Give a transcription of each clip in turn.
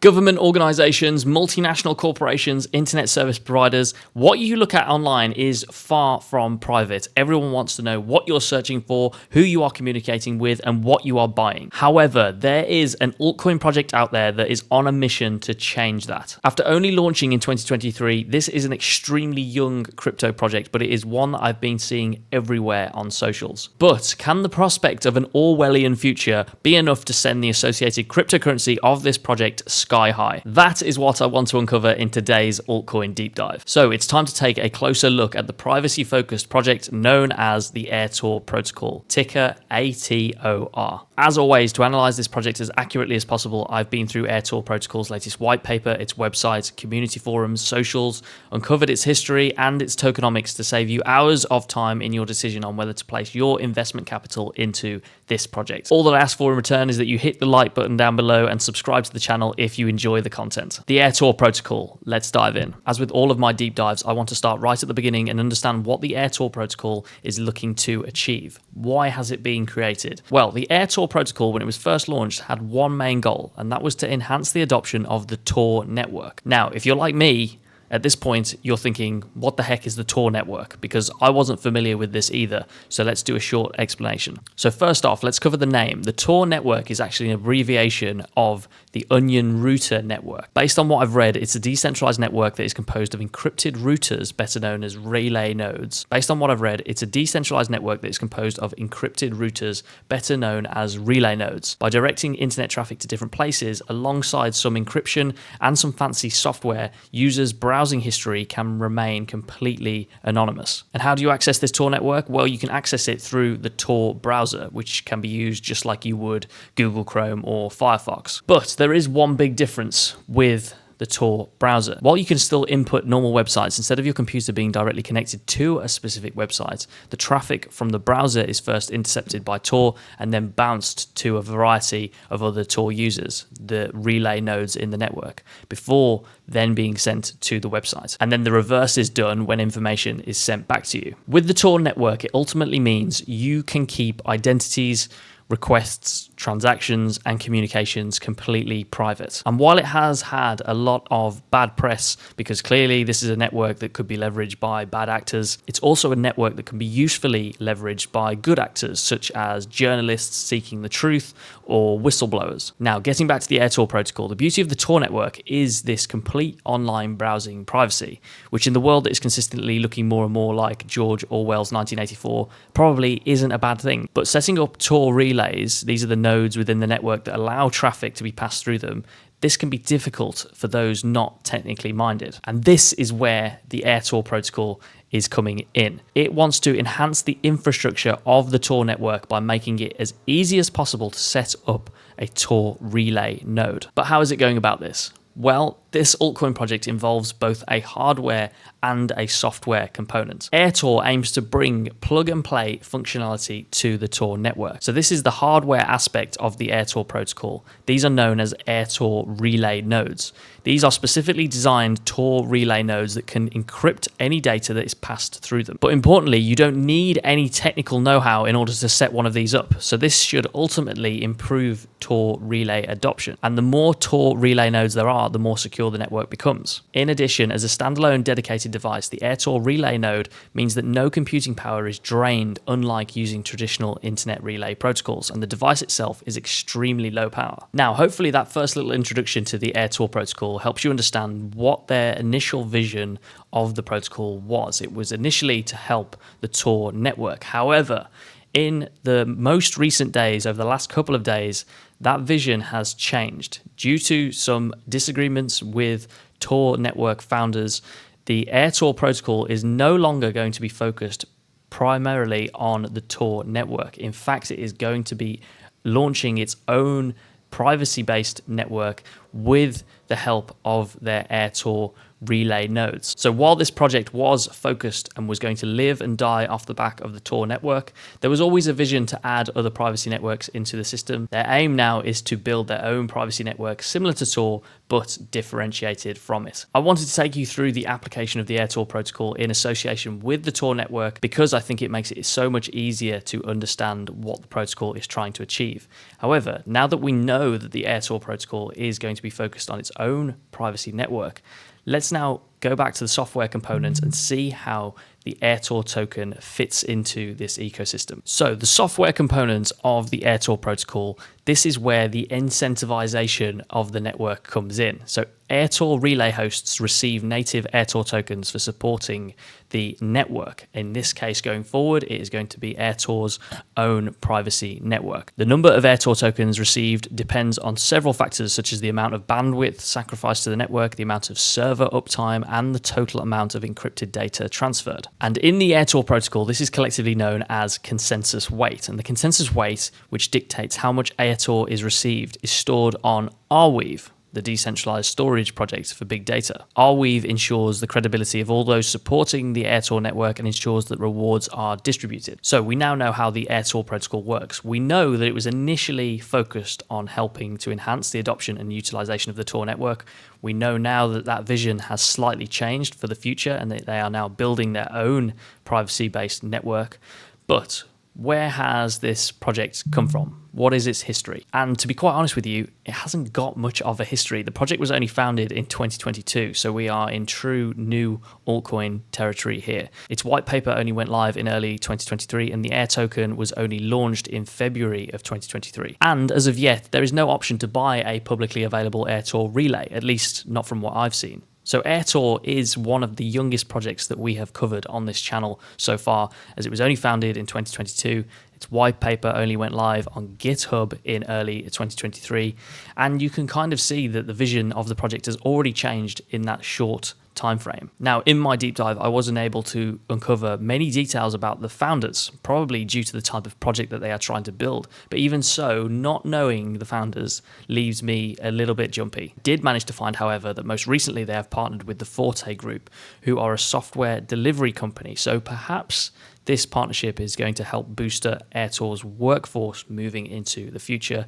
Government organizations, multinational corporations, internet service providers, what you look at online is far from private. Everyone wants to know what you're searching for, who you are communicating with, and what you are buying. However, there is an altcoin project out there that is on a mission to change that. After only launching in 2023, this is an extremely young crypto project, but it is one that I've been seeing everywhere on socials. But can the prospect of an Orwellian future be enough to send the associated cryptocurrency of this project sky high? That is what I want to uncover in today's altcoin deep dive. So it's time to take a closer look at the privacy-focused project known as the ATOR protocol, ticker ATOR. As always, to analyze this project as accurately as possible, I've been through ATOR protocol's latest white paper, its website, community forums, socials, uncovered its history and its tokenomics to save you hours of time in your decision on whether to place your investment capital into this project. All that I ask for in return is that you hit the like button down below and subscribe to the channel if you enjoy the content. The ATOR protocol, let's dive in. As with all of my deep dives, I want to start right at the beginning and understand what the ATOR protocol is looking to achieve. Why has it been created? Well, the ATOR protocol, when it was first launched, had one main goal, and that was to enhance the adoption of the Tor network. Now, if you're like me, at this point, you're thinking, what the heck is the Tor network? Because I wasn't familiar with this either, so let's do a short explanation. So first off, let's cover the name. The Tor network is actually an abbreviation of the Onion Router network. Based on what I've read, it's a decentralized network that is composed of encrypted routers, better known as relay nodes. Based on what I've read, it's a decentralized network that is composed of encrypted routers, better known as relay nodes. By directing internet traffic to different places, alongside some encryption and some fancy software, users' browsing history can remain completely anonymous. And how do you access this Tor network? Well, you can access it through the Tor browser, which can be used just like you would Google Chrome or Firefox. But there is one big difference with the Tor browser. While you can still input normal websites, instead of your computer being directly connected to a specific website, the traffic from the browser is first intercepted by Tor and then bounced to a variety of other Tor users, the relay nodes in the network, before then being sent to the website. And then the reverse is done when information is sent back to you. With the Tor network, it ultimately means you can keep identities, requests, transactions, and communications completely private. And while it has had a lot of bad press, because clearly this is a network that could be leveraged by bad actors, it's also a network that can be usefully leveraged by good actors, such as journalists seeking the truth or whistleblowers. Now, getting back to the ATOR protocol, the beauty of the Tor network is this complete online browsing privacy, which in the world that is consistently looking more and more like George Orwell's 1984 probably isn't a bad thing. But setting up Tor relays, these are the nodes within the network that allow traffic to be passed through them, this can be difficult for those not technically minded. And this is where the ATOR protocol is coming in. It wants to enhance the infrastructure of the Tor network by making it as easy as possible to set up a Tor relay node. But how is it going about this? Well, this altcoin project involves both a hardware and a software component. ATOR aims to bring plug-and-play functionality to the Tor network. So this is the hardware aspect of the ATOR protocol. These are known as ATOR relay nodes. These are specifically designed Tor relay nodes that can encrypt any data that is passed through them. But importantly, you don't need any technical know-how in order to set one of these up. So this should ultimately improve Tor relay adoption. And the more Tor relay nodes there are, the more secure the network becomes. In addition, as a standalone dedicated device, the ATOR relay node means that no computing power is drained, unlike using traditional internet relay protocols, and the device itself is extremely low power. Now, hopefully that first little introduction to the ATOR protocol helps you understand what their initial vision of the protocol was. It was initially to help the Tor network. However, in the most recent days, over the last couple of days, that vision has changed. Due to some disagreements with Tor network founders, the ATOR protocol is no longer going to be focused primarily on the Tor network. In fact, it is going to be launching its own privacy-based network with the help of their ATOR relay nodes. So while this project was focused and was going to live and die off the back of the Tor network, there was always a vision to add other privacy networks into the system. Their aim now is to build their own privacy network similar to Tor, but differentiated from it. I wanted to take you through the application of the ATOR protocol in association with the Tor network because I think it makes it so much easier to understand what the protocol is trying to achieve. However, now that we know that the ATOR protocol is going to be focused on its own privacy network. Let's now go back to the software components and see how the ATOR token fits into this ecosystem. So the software components of the ATOR protocol, this is where the incentivization of the network comes in. So ATOR relay hosts receive native ATOR tokens for supporting the network. In this case, going forward, it is going to be ATOR's own privacy network. The number of ATOR tokens received depends on several factors, such as the amount of bandwidth sacrificed to the network, the amount of server uptime, and the total amount of encrypted data transferred. And in the ATOR protocol, this is collectively known as consensus weight. And the consensus weight, which dictates how much ATOR is received, is stored on Arweave, the decentralized storage project for big data. Arweave ensures the credibility of all those supporting the ATOR network and ensures that rewards are distributed. So we now know how the ATOR protocol works. We know that it was initially focused on helping to enhance the adoption and utilization of the Tor network. We know now that that vision has slightly changed for the future and that they are now building their own privacy-based network. But where has this project come from? What is its history? And to be quite honest with you, it hasn't got much of a history. The project was only founded in 2022, so we are in true new altcoin territory here. Its white paper only went live in early 2023, and the AIR token was only launched in February of 2023. And as of yet, there is no option to buy a publicly available ATOR relay, at least not from what I've seen. So ATOR is one of the youngest projects that we have covered on this channel so far, as it was only founded in 2022. Its white paper only went live on GitHub in early 2023, and you can kind of see that the vision of the project has already changed in that short time frame. Now, in my deep dive, I wasn't able to uncover many details about the founders, probably due to the type of project that they are trying to build. But even so, not knowing the founders leaves me a little bit jumpy. Did manage to find, however, that most recently they have partnered with the Forte Group, who are a software delivery company. So perhaps this partnership is going to help booster ATOR's workforce moving into the future,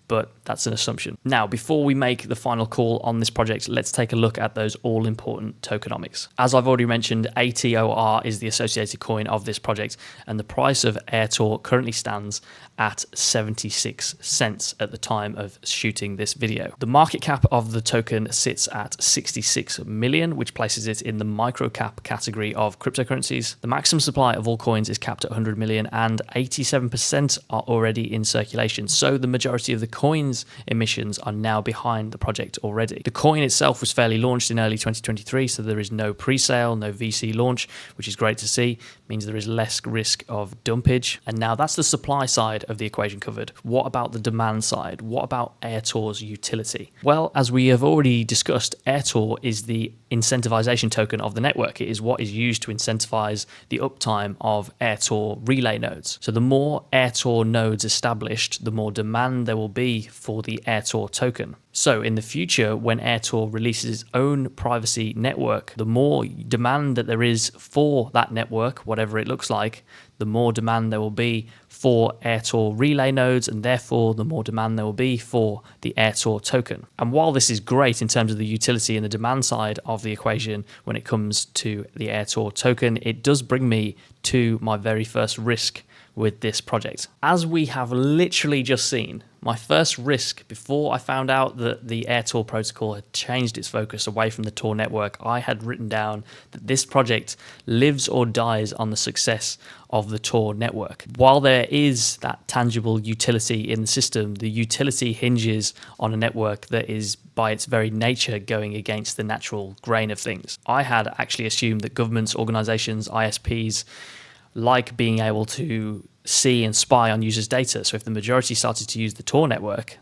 but that's an assumption. Now, before we make the final call on this project, let's take a look at those all-important tokenomics. As I've already mentioned, ATOR is the associated coin of this project, and the price of ATOR currently stands at 76 cents at the time of shooting this video. The market cap of the token sits at 66 million, which places it in the micro-cap category of cryptocurrencies. The maximum supply of all coins is capped at 100 million, and 87% are already in circulation. So the majority of the coins emissions are now behind the project already. The coin itself was fairly launched in early 2023, so there is no pre-sale, no VC launch, which is great to see. It means there is less risk of dumpage. And now that's the supply side of the equation covered. What about the demand side? What about ATOR's utility? Well, as we have already discussed, ATOR is the incentivization token of the network. It is what is used to incentivize the uptime of ATOR relay nodes. So the more ATOR nodes established, the more demand there will be for the ATOR token. So in the future, when ATOR releases its own privacy network, the more demand that there is for that network, whatever it looks like, the more demand there will be for ATOR relay nodes, and therefore the more demand there will be for the ATOR token. And while this is great in terms of the utility and the demand side of the equation when it comes to the ATOR token, it does bring me to my very first risk with this project. As we have literally just seen, my first risk before I found out that the ATOR protocol had changed its focus away from the Tor network, I had written down that this project lives or dies on the success of the Tor network. While there is that tangible utility in the system, the utility hinges on a network that is by its very nature going against the natural grain of things. I had actually assumed that governments, organizations, ISPs like being able to see and spy on users' data. So if the majority started to use the Tor network,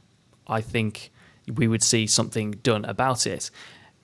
I think we would see something done about it.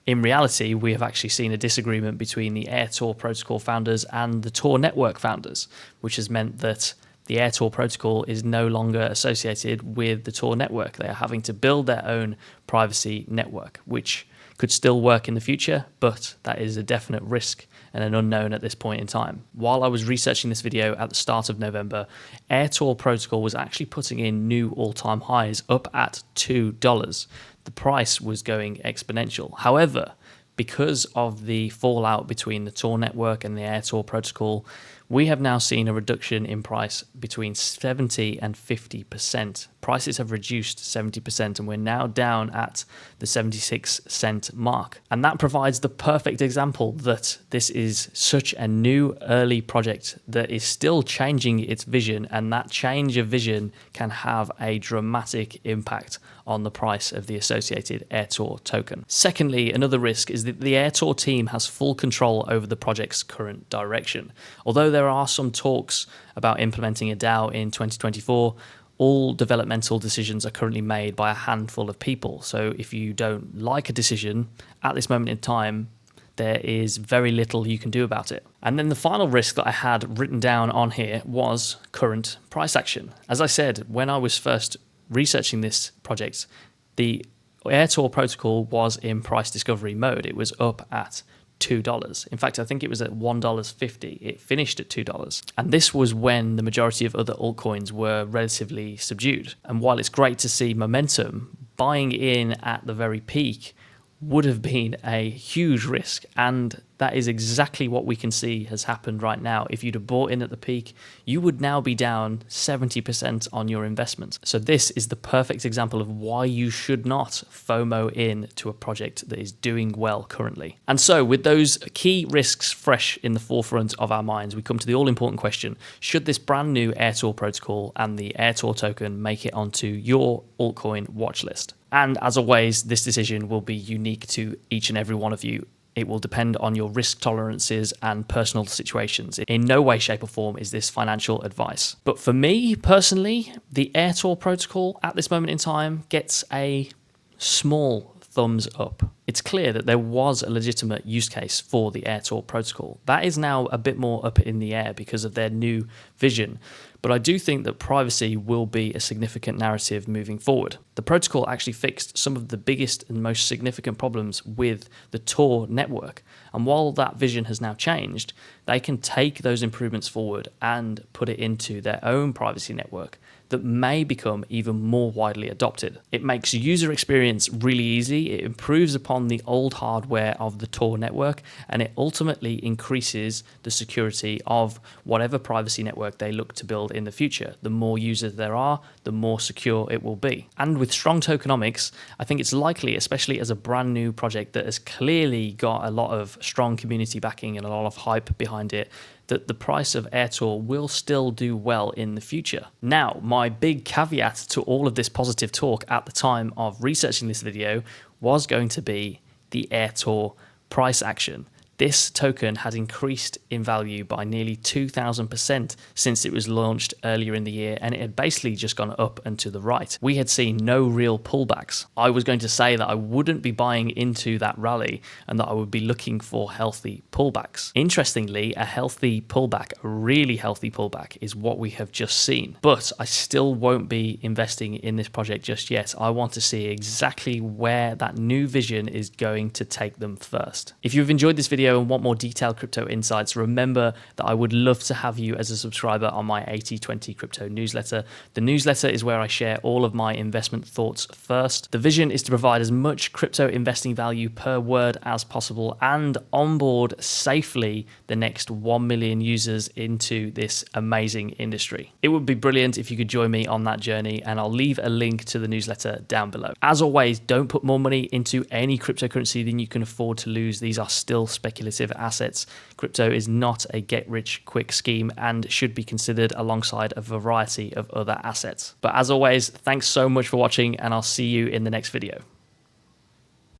In reality, we have actually seen a disagreement between the ATOR protocol founders and the Tor network founders, which has meant that the ATOR protocol is no longer associated with the Tor network. They are having to build their own privacy network, which could still work in the future, but that is a definite risk and an unknown at this point in time. While I was researching this video at the start of November, ATOR protocol was actually putting in new all-time highs up at $2. The price was going exponential. However, because of the fallout between the Tor network and the ATOR protocol, we have now seen a reduction in price between 70 and 50%. Prices have reduced 70% and we're now down at the 76-cent mark. And that provides the perfect example that this is such a new early project that is still changing its vision, and that change of vision can have a dramatic impact on the price of the associated ATOR token. Secondly, another risk is that the ATOR team has full control over the project's current direction. Although there are some talks about implementing a DAO in 2024, all developmental decisions are currently made by a handful of people. So if you don't like a decision at this moment in time, there is very little you can do about it. And then the final risk that I had written down on here was current price action. As I said, when I was first researching this project, the ATOR protocol was in price discovery mode. It was up at $2. In fact, I think it was at $1.50. It finished at $2. And this was when the majority of other altcoins were relatively subdued. And while it's great to see momentum, buying in at the very peak would have been a huge risk, and that is exactly what we can see has happened right now. If you'd have bought in at the peak, you would now be down 70% on your investment. So this is the perfect example of why you should not FOMO in to a project that is doing well currently. And so with those key risks fresh in the forefront of our minds, we come to the all-important question: should this brand new ATOR protocol and the ATOR token make it onto your altcoin watch list? And as always, this decision will be unique to each and every one of you. It will depend on your risk tolerances and personal situations. In no way, shape or form is this financial advice. But for me personally, the ATOR protocol at this moment in time gets a small thumbs up. It's clear that there was a legitimate use case for the ATOR protocol. That is now a bit more up in the air because of their new vision. But I do think that privacy will be a significant narrative moving forward. The protocol actually fixed some of the biggest and most significant problems with the Tor network. And while that vision has now changed, they can take those improvements forward and put it into their own privacy network that may become even more widely adopted. It makes user experience really easy. It improves upon the old hardware of the Tor network, and it ultimately increases the security of whatever privacy network they look to build in the future. The more users there are, the more secure it will be. And with strong tokenomics, I think it's likely, especially as a brand new project that has clearly got a lot of strong community backing and a lot of hype behind it, that the price of ATOR will still do well in the future. Now, my big caveat to all of this positive talk at the time of researching this video was going to be the ATOR price action. This token had increased in value by nearly 2,000% since it was launched earlier in the year, and it had basically just gone up and to the right. We had seen no real pullbacks. I was going to say that I wouldn't be buying into that rally and that I would be looking for healthy pullbacks. Interestingly, a healthy pullback, a really healthy pullback, is what we have just seen. But I still won't be investing in this project just yet. I want to see exactly where that new vision is going to take them first. If you've enjoyed this video and want more detailed crypto insights, remember that I would love to have you as a subscriber on my 80/20 crypto newsletter. The newsletter is where I share all of my investment thoughts first. The vision is to provide as much crypto investing value per word as possible and onboard safely the next 1 million users into this amazing industry. It would be brilliant if you could join me on that journey, and I'll leave a link to the newsletter down below. As always, don't put more money into any cryptocurrency than you can afford to lose. These are still speculative assets. Crypto is not a get-rich-quick scheme and should be considered alongside a variety of other assets. But as always, thanks so much for watching, and I'll see you in the next video.